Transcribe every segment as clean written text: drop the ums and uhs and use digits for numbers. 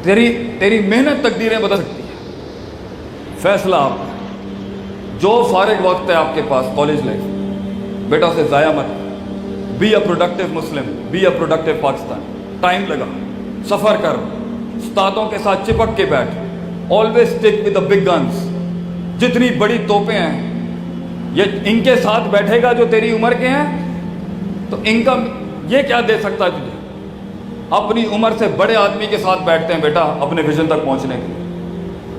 तेरी मेहनत तकदीरें बदल सकती है। फैसला आप, जो फारिग वक्त है आपके पास कॉलेज लाइफ, बेटा उसे ज़ाया मत। Be a productive Muslim, be a productive Pakistan. Time लगा, सफ़र कर, उस्तादों के साथ चिपक के बैठ, always stick with the big guns. जितनी बड़ी तोपें हैं, ये इनके साथ बैठेगा जो तेरी उम्र के हैं, तो इनका ये क्या दे सकता है तुझे? अपनी उम्र से बड़े आदमी के साथ बैठते हैं बेटा अपने विजन तक पहुंचने के लिए।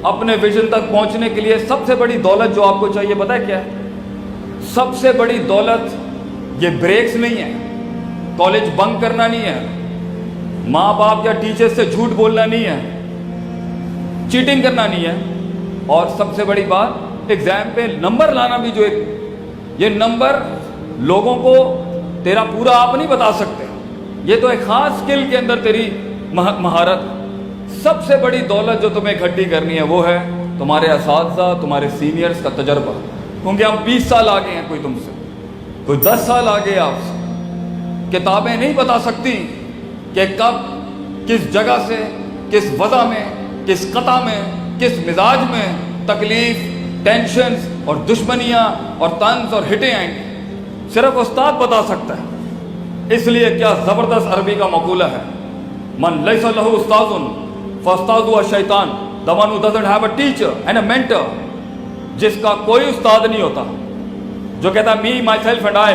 अपने विजन तक पहुंचने के लिए सबसे बड़ी दौलत जो आपको चाहिए पता है क्या है? सबसे बड़ी दौलत ये ब्रेक्स नहीं है, कॉलेज बंक करना नहीं है, माँ बाप या टीचर से झूठ बोलना नहीं है, चीटिंग करना नहीं है, और सबसे बड़ी बात एग्जाम पे नंबर लाना भी। जो एक ये नंबर लोगों को तेरा पूरा आप नहीं बता सकते, ये तो एक खास स्किल के अंदर तेरी महारत। सबसे बड़ी दौलत जो तुम्हें इकट्ठी करनी है वो है तुम्हारे असातिज़ा, तुम्हारे सीनियर्स का तजर्बा। क्योंकि हम 20 साल आगे हैं, कोई तुमसे, कोई 10 साल आगे आपसे। किताबें नहीं बता सकती कि कब, किस जगह से, किस वजह में, किस कता में, किस मिजाज में तकलीफ, टेंशन्स और दुश्मनियाँ और तंज और हिटें आएंगी। सिर्फ उस्ताद बता सकता है। इसलिए क्या ज़बरदस्त अरबी का मकूला है, मन लैसा लहू उस्ताजुन फउस्तादुहु शैतान, the one who doesn't have a teacher and a mentor. जिसका कोई उस्ताद नहीं होता, जो कहता मी माई सेल्फ एंड आई,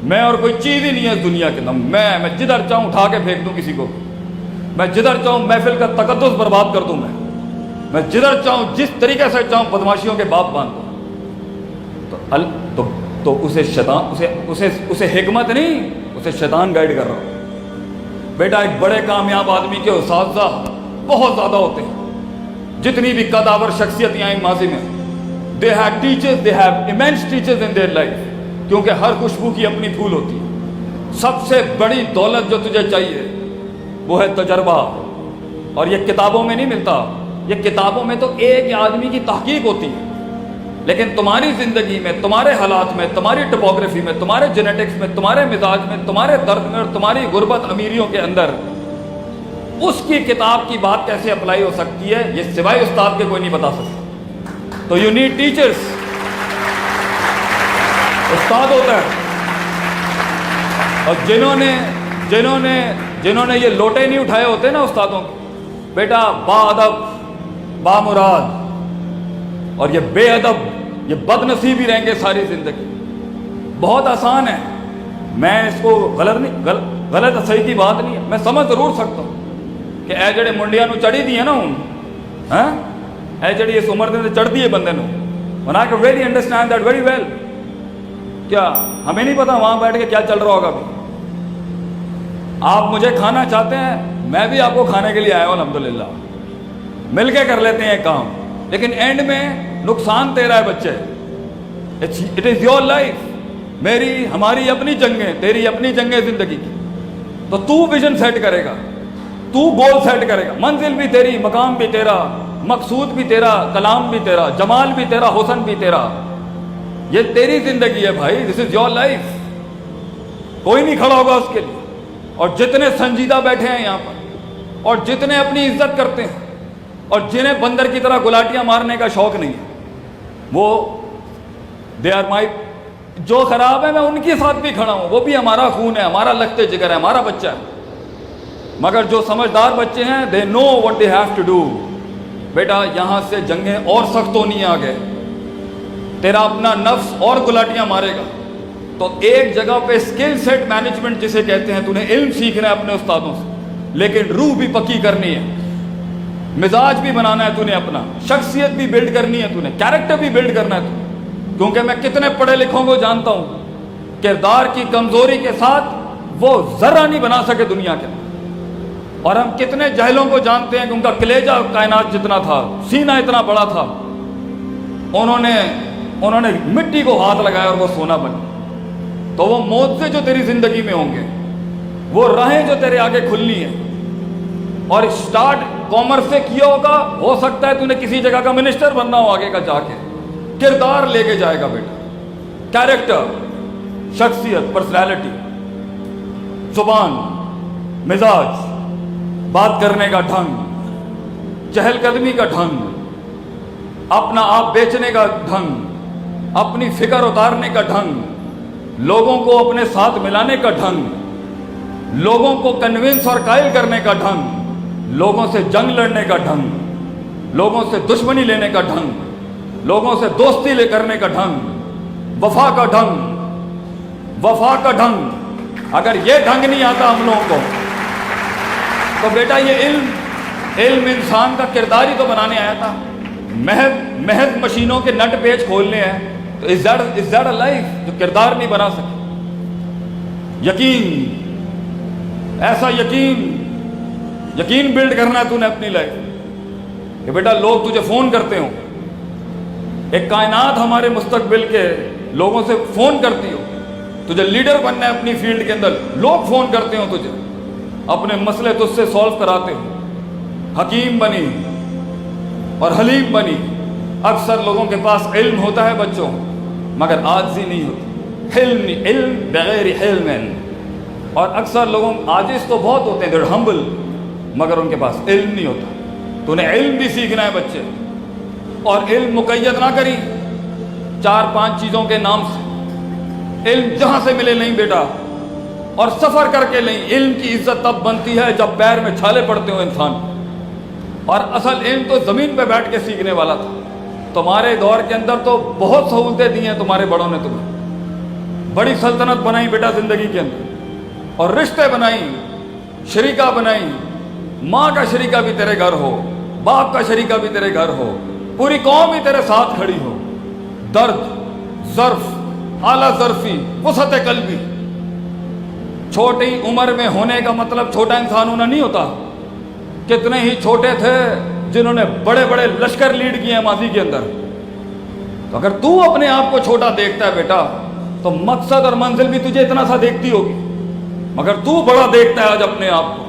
मैं और कोई चीज़ ही नहीं है इस दुनिया के अंदर। मैं जिधर चाहूँ उठा के फेंक दूँ किसी को, मैं जिधर चाहूँ महफिल का तकद्दुस बर्बाद कर दूँ, मैं जिधर चाहूँ जिस तरीके से चाहूँ बदमाशियों के बाप बांध दूँ। तो उसे शैतान, उसे हिकमत नहीं, उसे शैतान गाइड कर रहा हो। बेटा एक बड़े कामयाब आदमी के उस्ताद बहुत ज़्यादा होते हैं। जितनी भी कदावर शख्सियत आई माजी में, they have teachers, they have immense teachers in their life. क्योंकि हर खुशबू की अपनी फूल होती है। सबसे बड़ी दौलत जो तुझे चाहिए वो है तजर्बा, और ये किताबों में नहीं मिलता। ये किताबों में तो एक आदमी की तहकीक होती है, लेकिन तुम्हारी ज़िंदगी में, तुम्हारे हालात में, तुम्हारी टोपोग्राफी में, तुम्हारे जेनेटिक्स में, तुम्हारे मिजाज में, तुम्हारे दर्द में और तुम्हारी गुर्बत अमीरियों के अंदर उसकी किताब की बात कैसे अप्लाई हो सकती है, ये सिवाय उस्ताद के कोई नहीं बता सकता। तो यू नीड टीचर्स। उस्ताद होता है, और जिन्होंने ये लोटे नहीं उठाए होते ना उस्तादों के, बेटा बाअदब, बामुराद और ये बेअदब, ये बदनसीब ही रहेंगे सारी जिंदगी। बहुत आसान है, मैं इसको गलत सही की बात नहीं है, मैं समझ जरूर सकता हूँ कि ए जड़े मुंडिया नू चढ़ी दी है ना हूँ, ए जड़ी इस उम्र ने चढ़ दी है बंदे नू, one I can very understand that very well. क्या हमें नहीं पता वहाँ बैठ के क्या चल रहा होगा अभी? आप मुझे खाना चाहते हैं, मैं भी आपको खाने के लिए आया हूँ, अल्हम्दुलिल्लाह। मिल के कर लेते हैं काम, लेकिन एंड में नुकसान तेरा है बच्चे। इट इज़ योर लाइफ, मेरी हमारी अपनी जंगें, तेरी अपनी जंगें ज़िंदगी की। तो तू विजन सेट करेगा, तू गोल सेट करेगा, मंजिल भी तेरी, मकाम भी तेरा, मकसूद भी तेरा, कलाम भी तेरा, जमाल भी तेरा, हुसन भी तेरा। ये तेरी ज़िंदगी है भाई, दिस इज़ योर लाइफ। कोई नहीं खड़ा होगा उसके लिए। और जितने संजीदा बैठे हैं यहाँ पर, और जितने अपनी इज्जत करते हैं, और जिन्हें बंदर की तरह गुलाटियाँ मारने का शौक़ नहीं है, वो दे आर माई। जो खराब है मैं उनके साथ भी खड़ा हूँ, वो भी हमारा खून है, हमारा लगते जिगर है, हमारा बच्चा है। मगर जो समझदार बच्चे हैं, they know what they have to do. बेटा यहाँ से जंगें और सख्त होनी है आगे, तेरा अपना नफ्स और गुलाटियाँ मारेगा। तो एक जगह पे स्किल सेट मैनेजमेंट जिसे कहते हैं, तूने इल्म सीखना है अपने उस्तादों से, लेकिन रूह भी पक्की करनी है, मिजाज भी बनाना है तूने, अपना शख्सियत भी बिल्ड करनी है तूने, कैरेक्टर भी बिल्ड करना है तूने। क्योंकि मैं कितने पढ़े लिखों को जानता हूँ, किरदार की कमजोरी के साथ वो जरा नहीं बना सके दुनिया के। और हम कितने जहलों को जानते हैं कि उनका कलेजा कायनात जितना था, सीना इतना बड़ा था, उन्होंने मिट्टी को हाथ लगाया और वो सोना बना। तो वो मौत से जो तेरी जिंदगी में होंगे, वो राहें जो तेरे आगे खुलनी है, और स्टार्ट कॉमर्स से किया होगा, हो सकता है तूने किसी जगह का मिनिस्टर बनना हो आगे का जाके। किरदार लेके जाएगा बेटा, कैरेक्टर, शख्सियत, पर्सनैलिटी, जुबान, मिजाज, بات کرنے کا ڈھنگ، چہل قدمی کا ڈھنگ، اپنا آپ بیچنے کا ڈھنگ، اپنی فکر اتارنے کا ڈھنگ، لوگوں کو اپنے ساتھ ملانے کا ڈھنگ، لوگوں کو کنونس اور قائل کرنے کا ڈھنگ، لوگوں سے جنگ لڑنے کا ڈھنگ، لوگوں سے دشمنی لینے کا ڈھنگ، لوگوں سے دوستی لے کرنے کا ڈھنگ، وفا کا ڈھنگ، وفا کا ڈھنگ۔ اگر یہ ڈھنگ نہیں آتا ہم لوگوں کو تو بیٹا یہ علم انسان کا کردار ہی تو بنانے آیا تھا۔ محض مشینوں کے نٹ پیچ کھولنے ہیں تو از دیٹ اے لائف جو کردار نہیں بنا سکے؟ یقین، ایسا یقین بلڈ کرنا ہے تو نے اپنی لائف کہ بیٹا لوگ تجھے فون کرتے ہوں، ایک کائنات ہمارے مستقبل کے لوگوں سے فون کرتی ہو، تجھے لیڈر بننا ہے اپنی فیلڈ کے اندر، لوگ فون کرتے ہوں تجھے، اپنے مسئلے تجھ سے سولو کراتے ہو، حکیم بنی اور حلیم بنی۔ اکثر لوگوں کے پاس علم ہوتا ہے بچوں، مگر عاجزی نہیں ہوتی، علم بغیر حلم۔ اور اکثر لوگ عاجز تو بہت ہوتے ہیں، they're humble، مگر ان کے پاس علم نہیں ہوتا۔ تو انہیں علم بھی سیکھنا ہے بچے، اور علم مقید نہ کریں 4-5 چیزوں کے نام سے۔ علم جہاں سے ملے نہیں بیٹا، اور سفر کر کے نہیں۔ علم کی عزت تب بنتی ہے جب پیر میں چھالے پڑتے ہو انسان، اور اصل علم تو زمین پہ بیٹھ کے سیکھنے والا تھا۔ تمہارے دور کے اندر تو بہت سہولتیں دی ہیں تمہارے بڑوں نے، تمہیں بڑی سلطنت بنائی بیٹا زندگی کے اندر، اور رشتے بنائی، شریکہ بنائی، ماں کا شریکہ بھی تیرے گھر ہو، باپ کا شریکہ بھی تیرے گھر ہو، پوری قوم ہی تیرے ساتھ کھڑی ہو۔ درد، ظرف، اعلیٰ ظرفی، وسعت قلبی۔ چھوٹی عمر میں ہونے کا مطلب چھوٹا انسان ہونا نہیں ہوتا۔ کتنے ہی چھوٹے تھے جنہوں نے بڑے بڑے لشکر لیڈ کیے ہیں ماضی کے اندر۔ تو اگر تو اپنے آپ کو چھوٹا دیکھتا ہے بیٹا تو مقصد اور منزل بھی تجھے اتنا سا دیکھتی ہوگی، مگر تو بڑا دیکھتا ہے آج اپنے آپ کو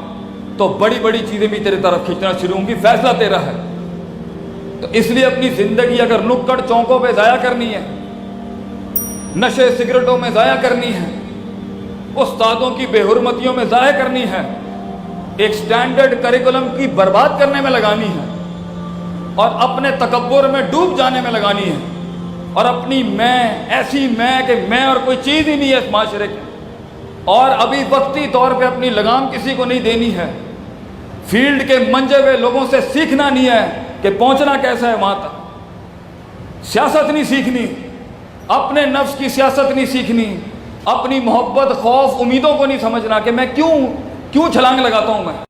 تو بڑی بڑی چیزیں بھی تیرے طرف کھینچنا شروع ہوں گی۔ فیصلہ تیرا ہے۔ تو اس لیے اپنی زندگی اگر نکڑ چوکوں پہ ضائع کرنی ہے، نشے سگریٹوں میں ضائع کرنی ہے، استادوں کی بے حرمتیوں میں ضائع کرنی ہے، ایک سٹینڈرڈ کریکولم کی برباد کرنے میں لگانی ہے، اور اپنے تکبر میں ڈوب جانے میں لگانی ہے، اور اپنی ایسی کہ میں اور کوئی چیز ہی نہیں ہے اس معاشرے کے، اور ابھی وقتی طور پہ اپنی لگام کسی کو نہیں دینی ہے، فیلڈ کے منجے ہوئے لوگوں سے سیکھنا نہیں ہے کہ پہنچنا کیسا ہے وہاں تک، سیاست نہیں سیکھنی، اپنے نفس کی سیاست نہیں سیکھنی، اپنی محبت، خوف، امیدوں کو نہیں سمجھنا کہ میں کیوں چھلانگ لگاتا ہوں میں۔